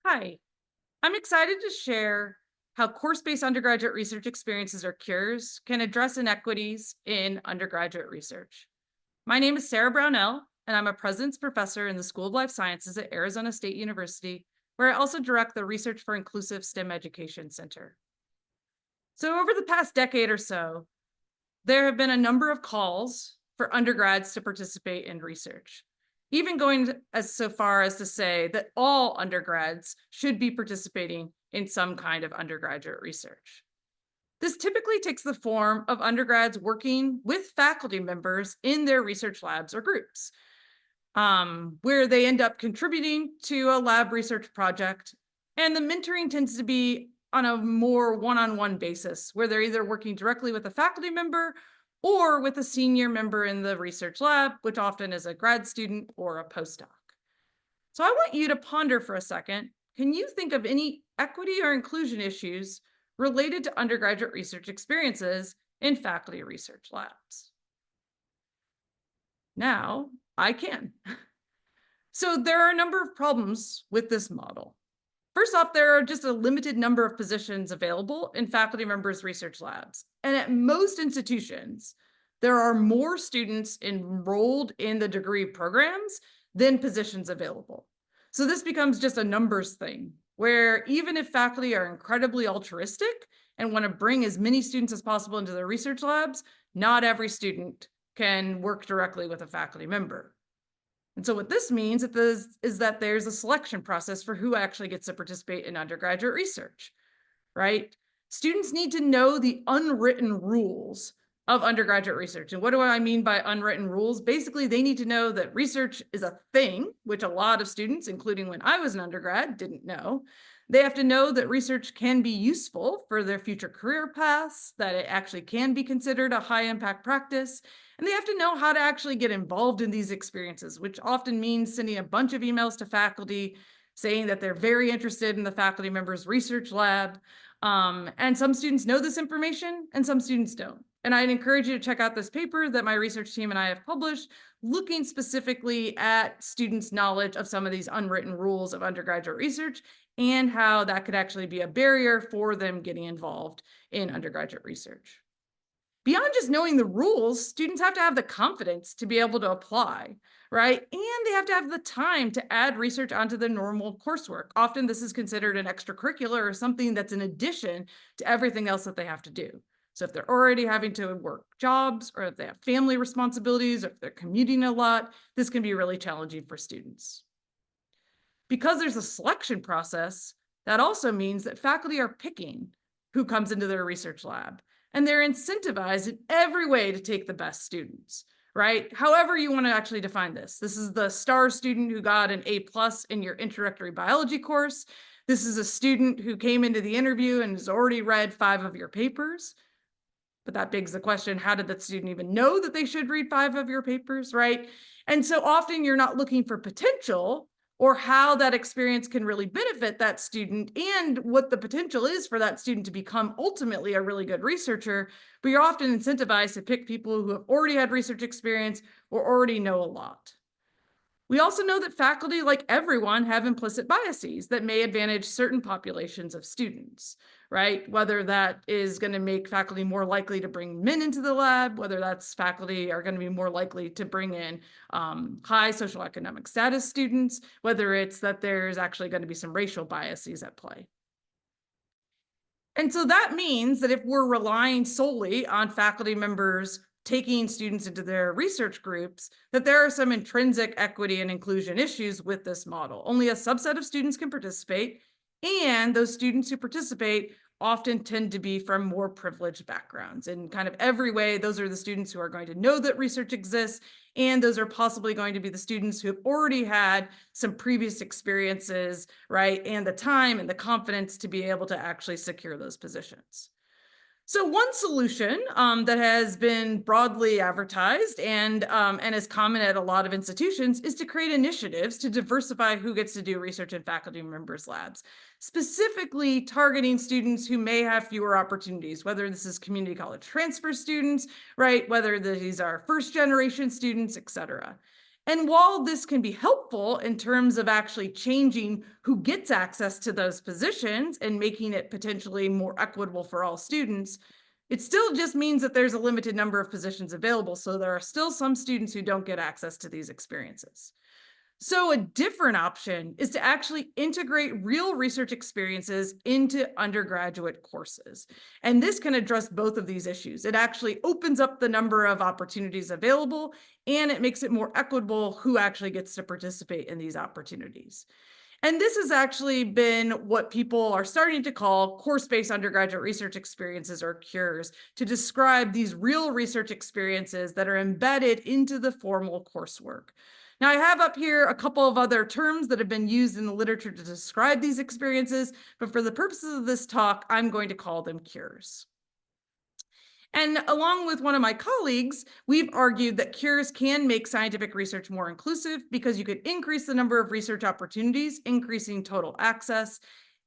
Hi, I'm excited to share how course-based undergraduate research experiences or cures can address inequities in undergraduate research. My name is Sara Brownell, and I'm a President's Professor in the School of Life Sciences at Arizona State University, where I also direct the Research for Inclusive STEM Education Center. So over the past decade or so, there have been a number of calls for undergrads to participate in research, even going as so far as to say that all undergrads should be participating in some kind of undergraduate research. This typically takes the form of undergrads working with faculty members in their research labs or groups, where they end up contributing to a lab research project. And the mentoring tends to be on a more one-on-one basis, where they're either working directly with a faculty member or with a senior member in the research lab, which often is a grad student or a postdoc. So I want you to ponder for a second. Can you think of any equity or inclusion issues related to undergraduate research experiences in faculty research labs? Now I can. So there are a number of problems with this model. First off, there are just a limited number of positions available in faculty members' research labs. And at most institutions, there are more students enrolled in the degree programs than positions available. So this becomes just a numbers thing, where even if faculty are incredibly altruistic and want to bring as many students as possible into their research labs, not every student can work directly with a faculty member. And so what this means is that there's a selection process for who actually gets to participate in undergraduate research, right? Students need to know the unwritten rules of undergraduate research. And what do I mean by unwritten rules? Basically, they need to know that research is a thing, which a lot of students, including when I was an undergrad, didn't know. They have to know that research can be useful for their future career paths, that it actually can be considered a high impact practice, and they have to know how to actually get involved in these experiences, which often means sending a bunch of emails to faculty saying that they're very interested in the faculty member's research lab. And some students know this information and some students don't. And I'd encourage you to check out this paper that my research team and I have published, looking specifically at students' knowledge of some of these unwritten rules of undergraduate research and how that could actually be a barrier for them getting involved in undergraduate research. Beyond just knowing the rules, students have to have the confidence to be able to apply, right? And they have to have the time to add research onto the normal coursework. Often this is considered an extracurricular or something that's in addition to everything else that they have to do. So if they're already having to work jobs, or if they have family responsibilities, or if they're commuting a lot, this can be really challenging for students. Because there's a selection process, that also means that faculty are picking who comes into their research lab, and they're incentivized in every way to take the best students, right? However you want to actually define this. This is the star student who got an A+ in your introductory biology course. This is a student who came into the interview and has already read 5 of your papers. But that begs the question, how did that student even know that they should read 5 of your papers, right? And so often you're not looking for potential or how that experience can really benefit that student and what the potential is for that student to become ultimately a really good researcher, but you're often incentivized to pick people who have already had research experience or already know a lot. We also know that faculty, like everyone, have implicit biases that may advantage certain populations of students, right? Whether that is going to make faculty more likely to bring men into the lab, whether that's faculty are going to be more likely to bring in high social economic status students, whether it's that there's actually going to be some racial biases at play. And so that means that if we're relying solely on faculty members taking students into their research groups, that there are some intrinsic equity and inclusion issues with this model. Only a subset of students can participate, and those students who participate often tend to be from more privileged backgrounds. In kind of every way, those are the students who are going to know that research exists, and those are possibly going to be the students who have already had some previous experiences, right? And the time and the confidence to be able to actually secure those positions. So one solution that has been broadly advertised and is common at a lot of institutions is to create initiatives to diversify who gets to do research in faculty members' labs, specifically targeting students who may have fewer opportunities, whether this is community college transfer students, right? Whether these are first generation students, et cetera. And while this can be helpful in terms of actually changing who gets access to those positions and making it potentially more equitable for all students, it still just means that there's a limited number of positions available. So there are still some students who don't get access to these experiences. So a different option is to actually integrate real research experiences into undergraduate courses. And this can address both of these issues. It actually opens up the number of opportunities available, and it makes it more equitable who actually gets to participate in these opportunities. And this has actually been what people are starting to call course-based undergraduate research experiences, or CUREs, to describe these real research experiences that are embedded into the formal coursework. Now, I have up here a couple of other terms that have been used in the literature to describe these experiences, but for the purposes of this talk, I'm going to call them CUREs. And along with one of my colleagues, we've argued that CUREs can make scientific research more inclusive because you could increase the number of research opportunities, increasing total access.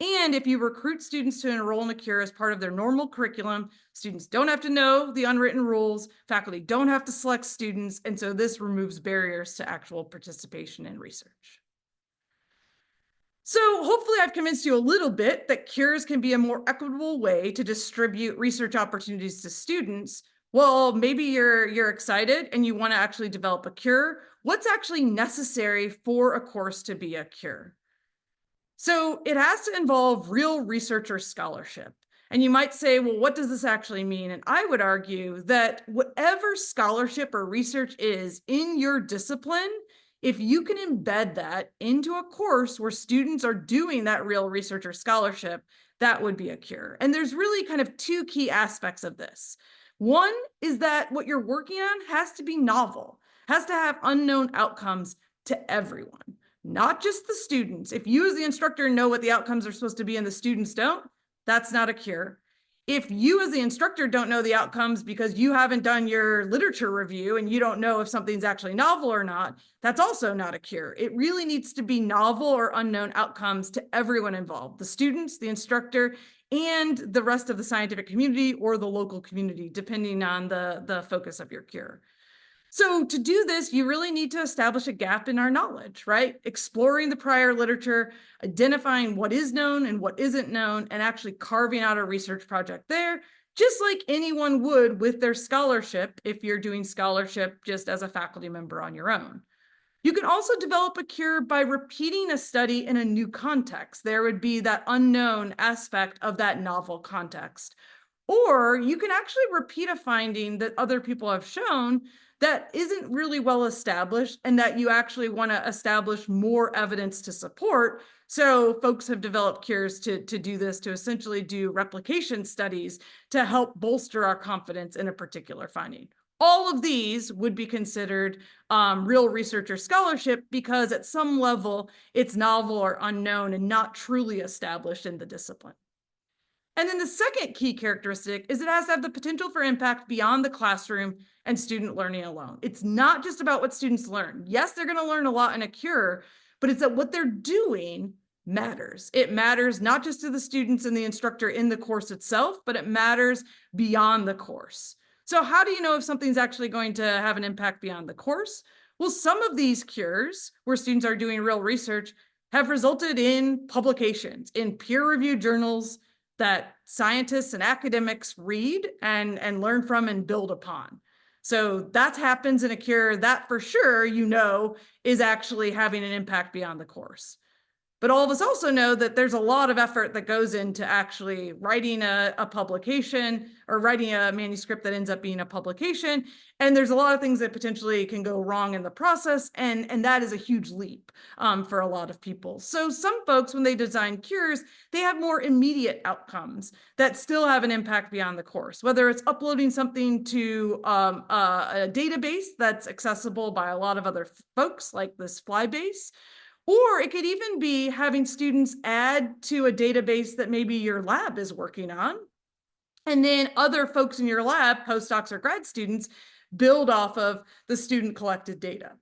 And if you recruit students to enroll in a CURE as part of their normal curriculum, students don't have to know the unwritten rules, faculty don't have to select students, and so this removes barriers to actual participation in research. So hopefully I've convinced you a little bit that CUREs can be a more equitable way to distribute research opportunities to students. Well, maybe you're excited and you want to actually develop a CURE. What's actually necessary for a course to be a CURE? So it has to involve real research or scholarship. And you might say, well, what does this actually mean? And I would argue that whatever scholarship or research is in your discipline, if you can embed that into a course where students are doing that real research or scholarship, that would be a CURE. And there's really kind of two key aspects of this. One is that what you're working on has to be novel, has to have unknown outcomes to everyone, not just the students. If you as the instructor know what the outcomes are supposed to be and the students don't, that's not a CURE. If you as the instructor don't know the outcomes because you haven't done your literature review and you don't know if something's actually novel or not, that's also not a CURE. It really needs to be novel or unknown outcomes to everyone involved, the students, the instructor, and the rest of the scientific community or the local community, depending on the focus of your CURE. So to do this, you really need to establish a gap in our knowledge, right? Exploring the prior literature, identifying what is known and what isn't known, and actually carving out a research project there, just like anyone would with their scholarship if you're doing scholarship just as a faculty member on your own. You can also develop a CURE by repeating a study in a new context. There would be that unknown aspect of that novel context. Or you can actually repeat a finding that other people have shown that isn't really well established and that you actually want to establish more evidence to support. So folks have developed CUREs to do this, to essentially do replication studies to help bolster our confidence in a particular finding. All of these would be considered real research or scholarship because at some level it's novel or unknown and not truly established in the discipline. And then the second key characteristic is it has to have the potential for impact beyond the classroom and student learning alone. It's not just about what students learn. Yes, they're going to learn a lot in a CURE, but it's that what they're doing matters. It matters not just to the students and the instructor in the course itself, but it matters beyond the course. So how do you know if something's actually going to have an impact beyond the course? Well, some of these CUREs where students are doing real research have resulted in publications in peer-reviewed journals that scientists and academics read and learn from and build upon. So that happens in a CURE that for sure, is actually having an impact beyond the course. But all of us also know that there's a lot of effort that goes into actually writing a publication or writing a manuscript that ends up being a publication. And there's a lot of things that potentially can go wrong in the process. And that is a huge leap for a lot of people. So some folks, when they design CUREs, they have more immediate outcomes that still have an impact beyond the course, whether it's uploading something to a database that's accessible by a lot of other folks like this Flybase. Or it could even be having students add to a database that maybe your lab is working on. And then other folks in your lab, postdocs or grad students, build off of the student collected data.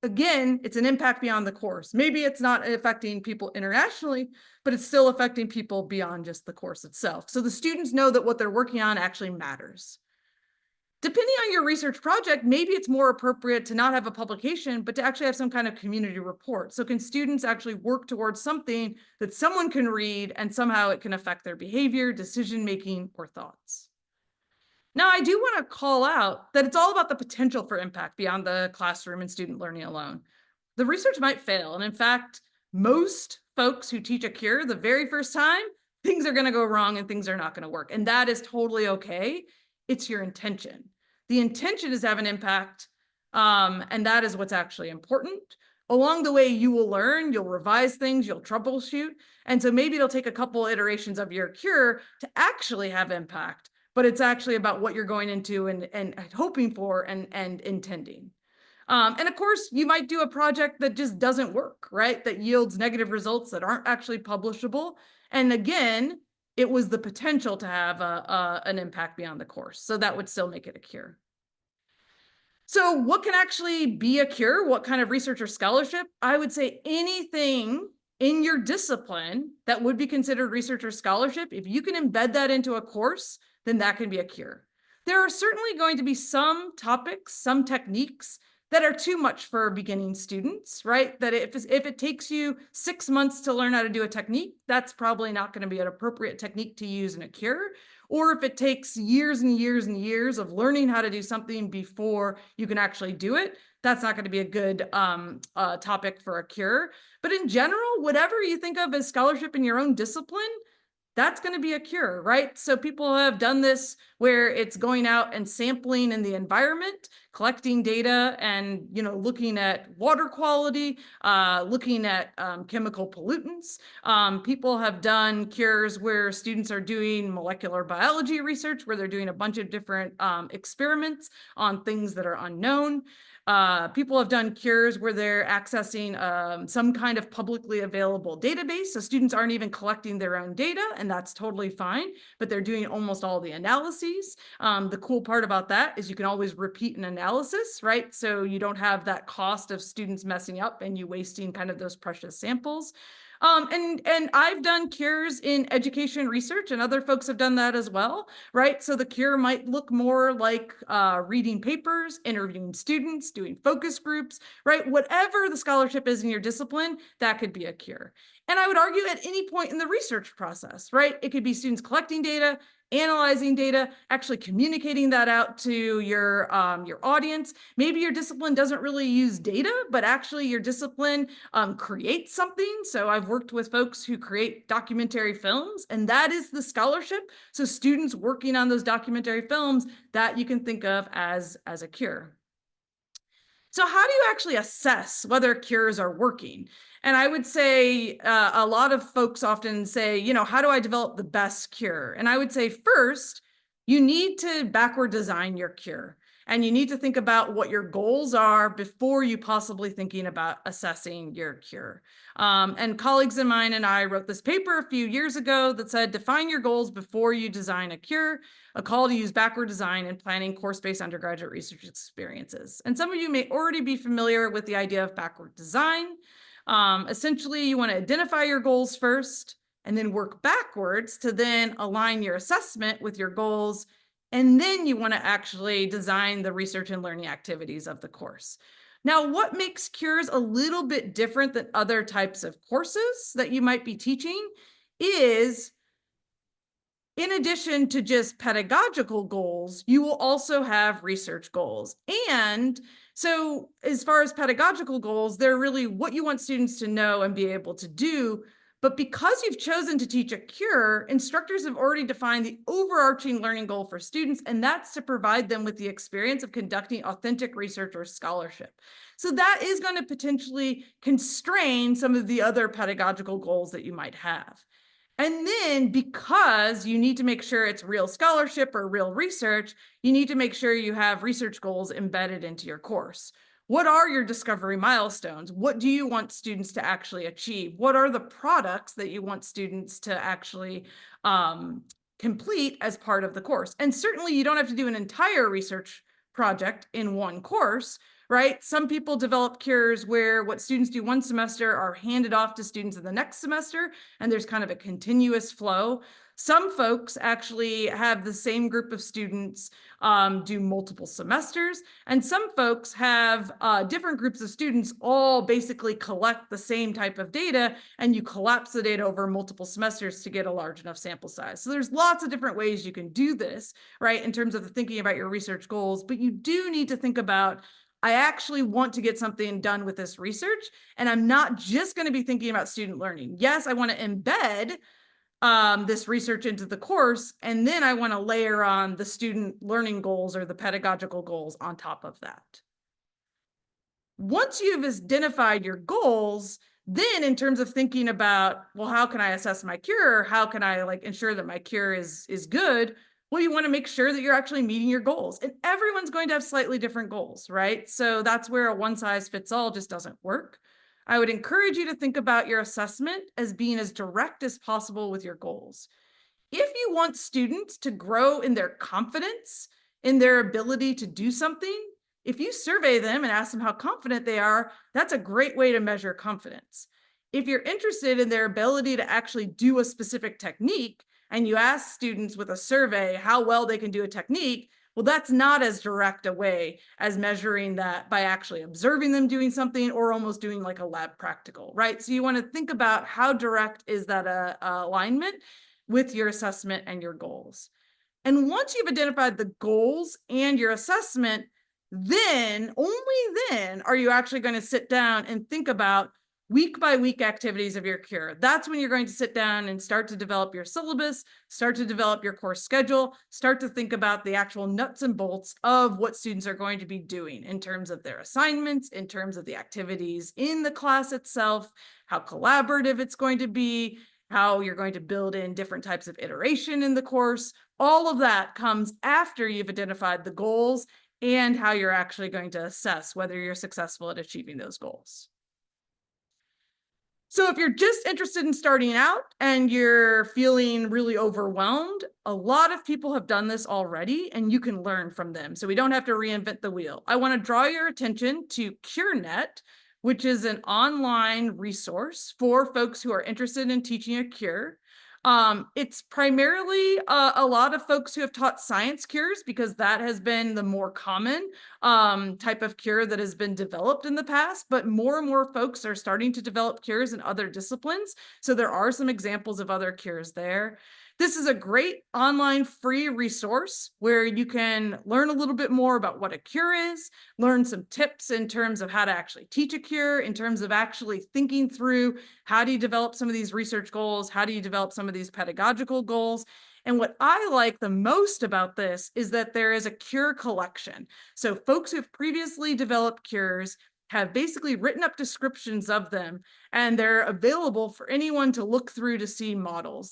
Again, it's an impact beyond the course. Maybe it's not affecting people internationally, but it's still affecting people beyond just the course itself. So the students know that what they're working on actually matters. Depending on your research project, maybe it's more appropriate to not have a publication, but to actually have some kind of community report. So can students actually work towards something that someone can read and somehow it can affect their behavior, decision-making, or thoughts? Now, I do want to call out that it's all about the potential for impact beyond the classroom and student learning alone. The research might fail. And in fact, most folks who teach a cure the very first time, things are going to go wrong and things are not going to work. And that is totally okay. It's your intention. The intention is to have an impact. And that is what's actually important. Along the way, you will learn, you'll revise things, you'll troubleshoot. And so maybe it'll take a couple iterations of your cure to actually have impact, but it's actually about what you're going into and hoping for and intending. And of course, you might do a project that just doesn't work, right? That yields negative results that aren't actually publishable. And again, it was the potential to have an impact beyond the course. So that would still make it a cure. So what can actually be a cure? What kind of research or scholarship? I would say anything in your discipline that would be considered research or scholarship, if you can embed that into a course, then that can be a cure. There are certainly going to be some topics, some techniques that are too much for beginning students, right? That if it takes you 6 months to learn how to do a technique, that's probably not going to be an appropriate technique to use in a cure. Or if it takes years and years and years of learning how to do something before you can actually do it, that's not going to be a good topic for a cure. But in general, whatever you think of as scholarship in your own discipline, that's going to be a cure, right? So people have done this where it's going out and sampling in the environment, collecting data and, looking at water quality, looking at chemical pollutants. People have done cures where students are doing molecular biology research, where they're doing a bunch of different experiments on things that are unknown. People have done cures where they're accessing some kind of publicly available database. So students aren't even collecting their own data, and that's totally fine, but they're doing almost all the analyses. The cool part about that is you can always repeat an analysis, right? So you don't have that cost of students messing up and you wasting kind of those precious samples. And I've done cures in education research, and other folks have done that as well, right? So the cure might look more like reading papers, interviewing students, doing focus groups, right? Whatever the scholarship is in your discipline, that could be a cure. And I would argue at any point in the research process, right? It could be students collecting data, analyzing data, actually communicating that out to your audience. Maybe your discipline doesn't really use data, but actually your discipline creates something. So I've worked with folks who create documentary films, and that is the scholarship. So students working on those documentary films, that you can think of as a cure. So how do you actually assess whether cures are working? And I would say a lot of folks often say, how do I develop the best cure? And I would say first, you need to backward design your cure. And you need to think about what your goals are before you possibly thinking about assessing your cure. And colleagues of mine and I wrote this paper a few years ago that said, define your goals before you design a cure, a call to use backward design in planning course-based undergraduate research experiences. And some of you may already be familiar with the idea of backward design. Essentially, you want to identify your goals first and then work backwards to then align your assessment with your goals. And then you want to actually design the research and learning activities of the course. Now, what makes cures a little bit different than other types of courses that you might be teaching is, in addition to just pedagogical goals, you will also have research goals. And so as far as pedagogical goals, they're really what you want students to know and be able to do. But because you've chosen to teach a cure, instructors have already defined the overarching learning goal for students, and that's to provide them with the experience of conducting authentic research or scholarship. So that is going to potentially constrain some of the other pedagogical goals that you might have. And then because you need to make sure it's real scholarship or real research, you need to make sure you have research goals embedded into your course. What are your discovery milestones? What do you want students to actually achieve? What are the products that you want students to actually complete as part of the course? And certainly you don't have to do an entire research project in one course, right? Some people develop cures where what students do one semester are handed off to students in the next semester, and there's kind of a continuous flow. Some folks actually have the same group of students do multiple semesters, and some folks have different groups of students all basically collect the same type of data, and you collapse the data over multiple semesters to get a large enough sample size. So there's lots of different ways you can do this, right, in terms of thinking about your research goals, but you do need to think about, I actually want to get something done with this research, and I'm not just going to be thinking about student learning. Yes, I want to embed this research into the course, and then I want to layer on the student learning goals or the pedagogical goals on top of that. Once you've identified your goals, then in terms of thinking about, well, how can I assess my cure? How can I ensure that my cure is good? Well, you want to make sure that you're actually meeting your goals. And everyone's going to have slightly different goals, right? So that's where a one size fits all just doesn't work. I would encourage you to think about your assessment as being as direct as possible with your goals. If you want students to grow in their confidence, in their ability to do something, if you survey them and ask them how confident they are, that's a great way to measure confidence. If you're interested in their ability to actually do a specific technique, and you ask students with a survey how well they can do a technique, well, that's not as direct a way as measuring that by actually observing them doing something or almost doing like a lab practical, right? So you want to think about how direct is that alignment with your assessment and your goals. And once you've identified the goals and your assessment, then, only then, are you actually going to sit down and think about week by week activities of your cure. That's when you're going to sit down and start to develop your syllabus, start to develop your course schedule, start to think about the actual nuts and bolts of what students are going to be doing in terms of their assignments, in terms of the activities in the class itself, how collaborative it's going to be, how you're going to build in different types of iteration in the course. All of that comes after you've identified the goals and how you're actually going to assess whether you're successful at achieving those goals. So if you're just interested in starting out and you're feeling really overwhelmed, a lot of people have done this already and you can learn from them. So we don't have to reinvent the wheel. I want to draw your attention to CureNet, which is an online resource for folks who are interested in teaching a cure. It's primarily a lot of folks who have taught science cures because that has been the more common type of cure that has been developed in the past, but more and more folks are starting to develop cures in other disciplines. So there are some examples of other cures there. This is a great online free resource where you can learn a little bit more about what a cure is, learn some tips in terms of how to actually teach a cure, in terms of actually thinking through how do you develop some of these research goals, how do you develop some of these pedagogical goals. And what I like the most about this is that there is a cure collection. So folks who have previously developed cures have basically written up descriptions of them, and they're available for anyone to look through to see models.